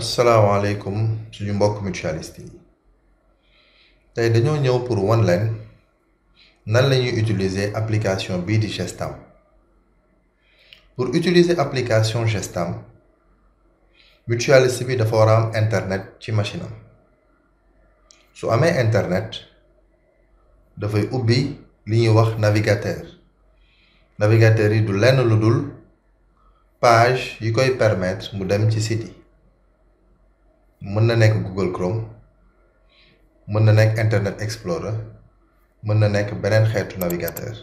asalaamaaleykum suñu mbokk mutualiste yi tey dañoo ñëw pour wan leen nan la ñuy utiliser application bii di Gestam. Pour utiliser application Gestam mutualiste bi dafa war a am internet ci machine am su amee internet dafay ubbi li ñuy wax navigateur yi du lenn lu dul page yi koy permettre mu dem ci site yi. mën na nekk Google Chrome mën na nekk Internet Explorer mën na nekk beneen xeetu navigateur.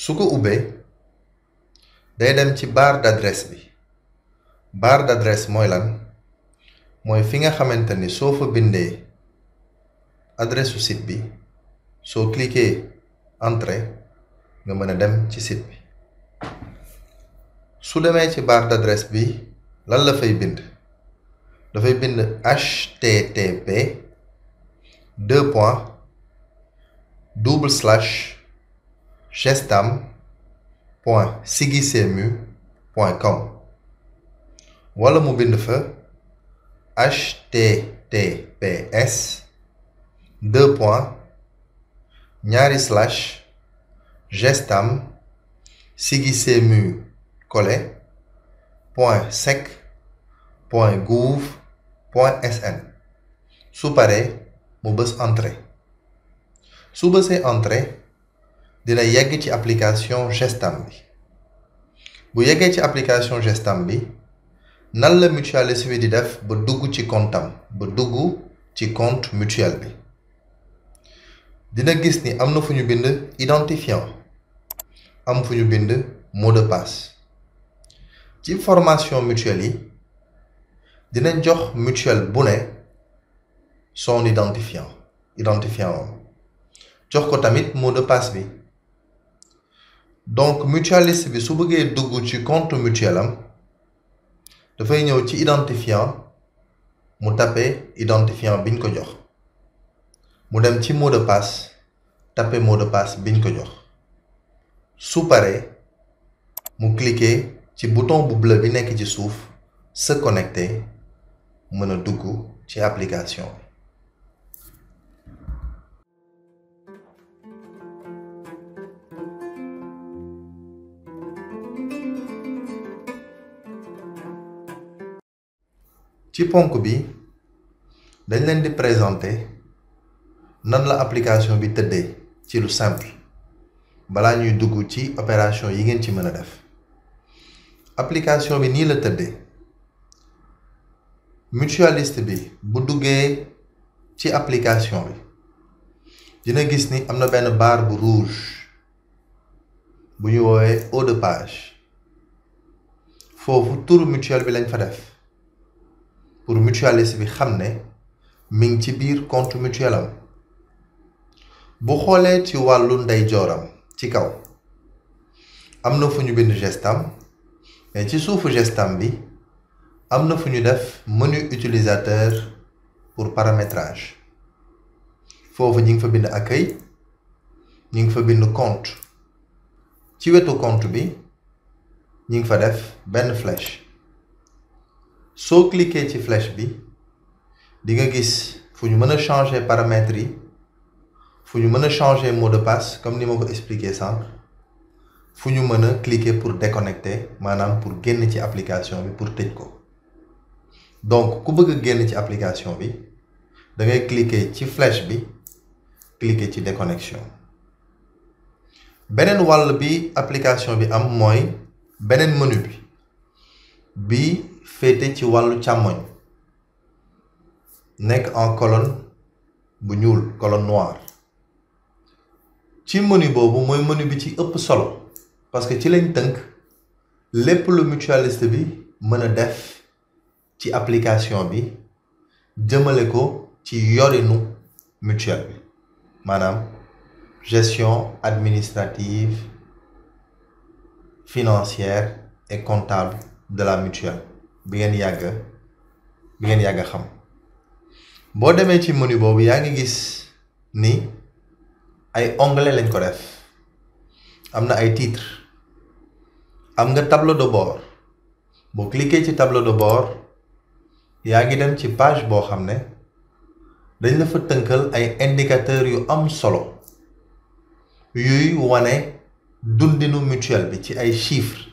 su ko ubbee day dem ci barre d'adresse bi. barre d'adresse mooy lan? mooy fi nga xamante ni soo fa bindee adresse su site bi. soo cliquer entrée nga mën a dem ci site bi su demee ci barre d'adresse bi lan la fay bind dafay bind http gestam.sigisemu.com wala mu bind fa https gestam sigisemu .sec.gouv.sn su paree mu bës entrée su bësee entrée dina yegg ci application Gestam bi bu yeggee ci application Gestam bi nan la mutualiste bi di def ba dugg ci compte mutuel bi dina gis ni am na fu ñu bind identifiant am fu ñu bind mot de passe ci formation mutuelle yi dinañ jox mutuelle bu ne son identifiant jox ko tamit mot de passe bi donc mutualiste bi su bëggee dugg ci compte mutuel am dafay ñëw ci identifiant mu tapé identifiant biñ ko jox mu dem ci mot de passe tapé mot de passe biñ ko jox su paree mu cliquer ci bouton bu bleu bi nekk ci suuf se connecter mën a dugg ci application bi. ci ponk bi dañ leen di présenter nan la application bi tëddee ci lu simple balaa ñuy dugg ci opération yi ngeen ci mën a def application bi nii la tëddee mutualiste bi bu duggee ci application bi dina gis ni am na benn barre bu rouge bu ñu woowee haut de page foofu turu mutuelle bi lañ fa def pour mutualiste bi xam ne mi ngi ci biir compte mutuel am bu xoolee ci wàllu ndeyjooram ci kaw am na fu ñu bind Gestam mais ci suufu Gestam bi am na fu ñu def menu utilisateur pour paramétrage foofu ñi ngi fa bind accueil ñi ngi fa bind compte ci wetu compte bi ñi ngi fa def benn flèche soo cliquer ci flèche bi di nga gis fu ñu mën a changer paramètres yi fu ñu mën a changer mot de passe comme ni ma ko expliqué sànq fu ñu mën a cliquer pour déconnecter maanaam pour génn ci application bi pour tëj ko donc ku bëgg a génn ci application bi da ngay cliquer ci flèche bi cliquer ci déconnexion beneen wàll bi application bi am mooy beneen menu bi féete ci wàllu càmmoñ nekk en colonne bu ñuul colonne noire ci menu boobu mooy menu bi ci ëpp solo parce que ci lañ tënk lépp lu mutualiste bi mën a def ci application bi jëmale ko ci yorinu mutuelle bi maanaam gestion administrative financière et comptable de la mutuelle bi ngeen yàgg a xam boo demee ci menu boobu yaa ngi gis ni ay onglet lañ ko def am na ay titres am nga tableau de bord boo cliquer ci tableau de bord yaa ngi dem ci page boo xam ne dañ la fa tënkal ay indicateurs yu am solo yuy wane dundinu mutuelle bi ci ay chiffres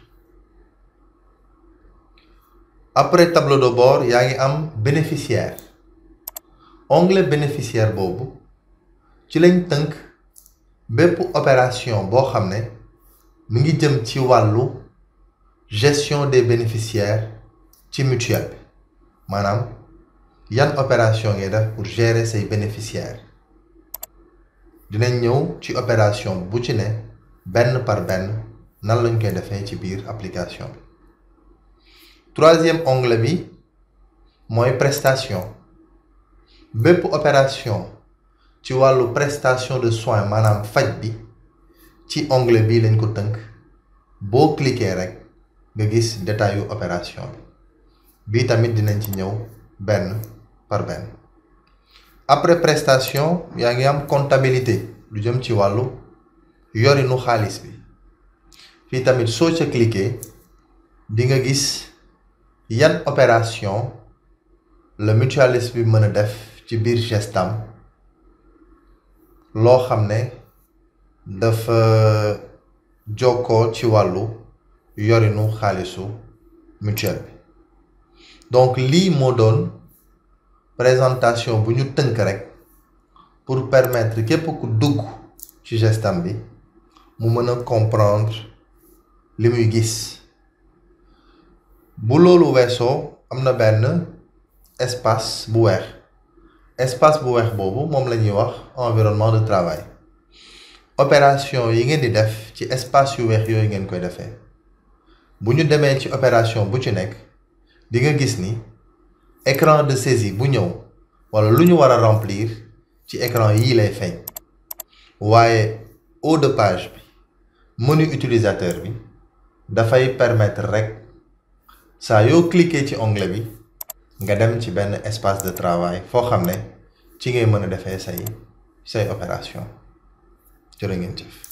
après tableau de bord yaa ngi am bénéficiaire onglet bénéficiaire boobu ci lañ tënk bépp opération boo xam ne mi ngi jëm ci wàllu gestion des bénéficiaires ci mutuelle bi maanaam yan opération ngay def pour gérer say bénéficiaires dinañ ñëw ci opération bu ci ne benn par benn nan lañ koy defee ci biir application bi. Troisième onglet bi mooy prestation bépp opération ci wàllu prestation de soins maanaam faj bi ci onglet bii lañ ko tënk boo cliquer rek nga gis détail yu opération bi bii tamit dinañ ci ñëw benn par benn. Après prestation yaa ngi am comptabilité lu jëm ci wàllu yorinu xaalis bi fii tamit soo ca cliquer di nga gis yan opération la mutualiste bi mën a def ci biir gestam loo xam ne dafa jokkoo ci wàllu yorinu xaalisu mutuelle bi. Donc lii moo doon présentation bu ñu tënk rek pour permettre képp ku dugg ci gestam bi mu mën a comprendre li muy gis. bu loolu weesoo am na benn espace bu weex boobu moom la ñuy wax environnement de travail opération yi ngeen di def ci espace yu weex yooyu ngeen koy defee bu ñu demee ci opération bu ci nekk di nga gis ni écran de saisie bu ñëw wala lu ñu war a remplir ci écran yii lay feeñ waaye haut de page bi menu utilisateur bi dafay permettre rek saa yoo cliquer ci onglet bi nga dem ci benn espace de travail foo xam ne ci ngay mën a defee say opération jërë ngeen jëf.